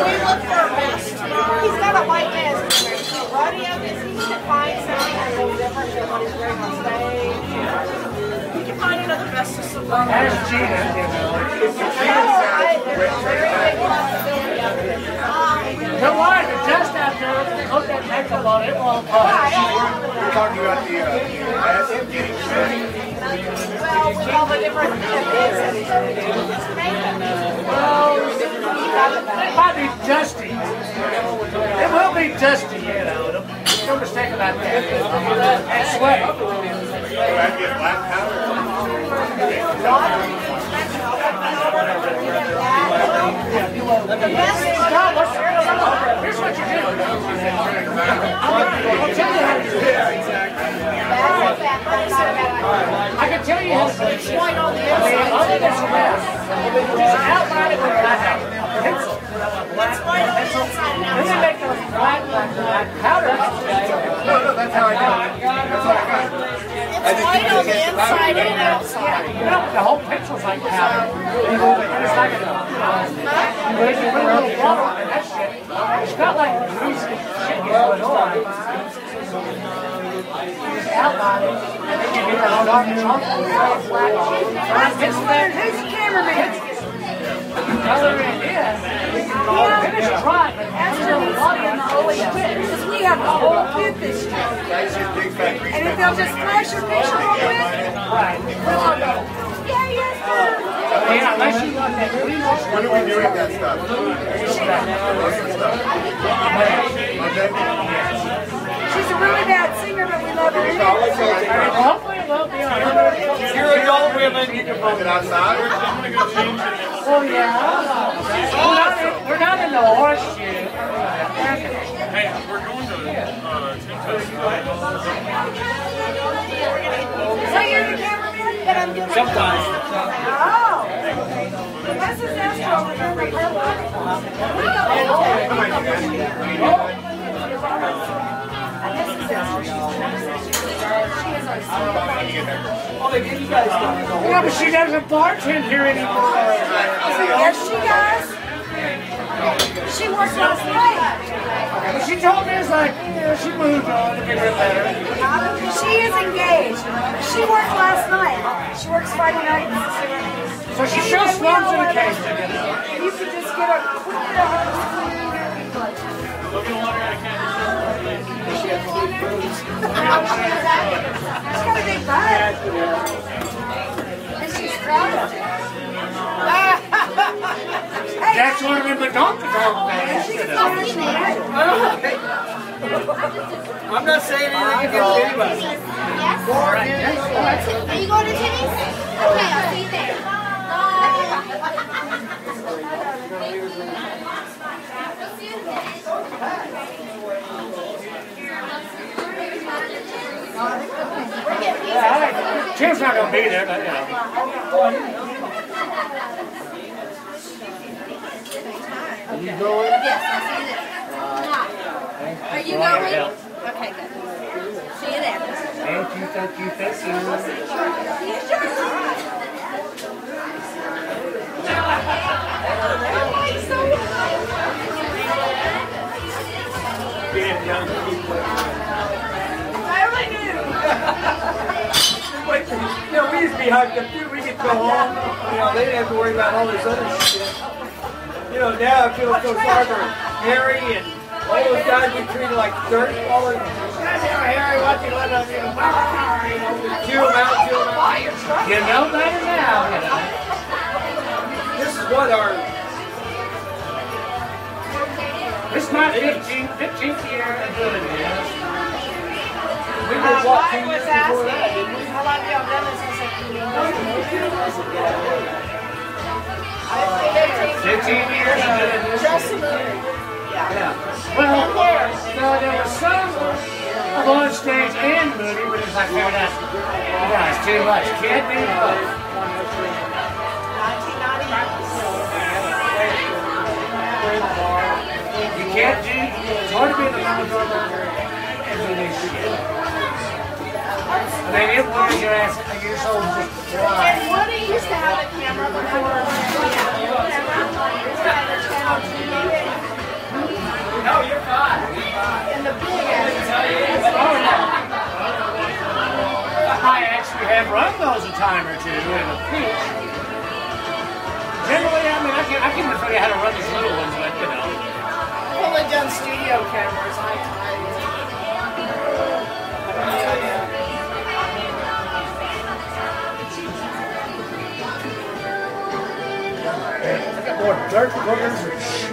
we look for a vest? He's got a white vest. Rodeo, because he should find something a little different than what he's wearing on stage. We can find another vest to support. There's Gina, you know. There's a very big possibility of it. Don't worry, the dust out there, put that makeup on, it won't fall. We're talking about the vest getting ready. Well, with all the different things that he's going to do with his makeup. Well, it might be dusty. It will be dusty, you know. No mistake about that. And sweaty. Do I get black powder? Here's what you do. I'll tell you how to do it. I can tell you how to do it. It's white on the inside. I think it's a mess. Just outline it with a pencil. It's white on the inside and Then they make those black powder. No, that's how I got it. That's what I got. It's white on the inside and outside. You know, the whole pencil's like powder. It's like but if you put a little water on that shit, it's not like greasy shit going on. You just outline it, and then you get that dark chocolate black. Who's the cameraman? Color it in. Finish dry, but after the water and the holy spit. Because we have a whole bit this year. That's just big fat grease. And if they'll just flash your picture real quick, Right. we'll all go, yeah, yes, sir. Yeah, unless you want that green. When are we doing that stuff? She's a really bad singer, but we love her. Hopefully it won't be on. You're adult women. Is it outside? Oh yeah. We're not in the horseshoe. Hey, we're going to So you're the cameraman? But I'm doing sometimes. Oh. This is Astro. Remember Oh, they give you guys stuff. Yeah, but she doesn't bartend here anymore. Yes, she does. She worked last night. But she told me it's like, yeah, she moved on to get her better. She is engaged. She worked last night. She works Friday nights. So she still slums in occasion. You could just get a quick She's got a big butt. And she's proud of it. That's one of them that don't dog fans. I'm not saying anything against anybody. Yes? Are you going to Timmy's? Okay, I'll see you there. Yeah, Tim's not going to be there, but you know. Are you going? Yes, I'll see you there. Are you going? Okay, good. See you there. Thank you, thank you, thank you. I already knew. Wait, you know, we used to be hyped up too. We could go home. You know, they didn't have to worry about all this other shit. You know, now I feel so sorry for Harry and all those guys we treated like dirt. All of them. Harry, what you let us do? Chew them out, chew them out. You know better now, you know. This is what our... This is my 15th year of doing this. We were walking I was years before asking, that, didn't we? how long have y'all done this? I said, 15 years of doing this. just a minute. Yeah. Well, so there was some of on stage and movie, but it's like, figured out, yeah, it's too much. Can't do both. 1990. You can't do, it's hard to be in the front row and do this shit. I mean, it was your ass a years old just fly. And Woody used to have a camera, but have run those a time or two in a pinch. Generally, I mean, I can even tell you how to run these little ones, but you know. I've only done studio cameras. I got more dirt boogers and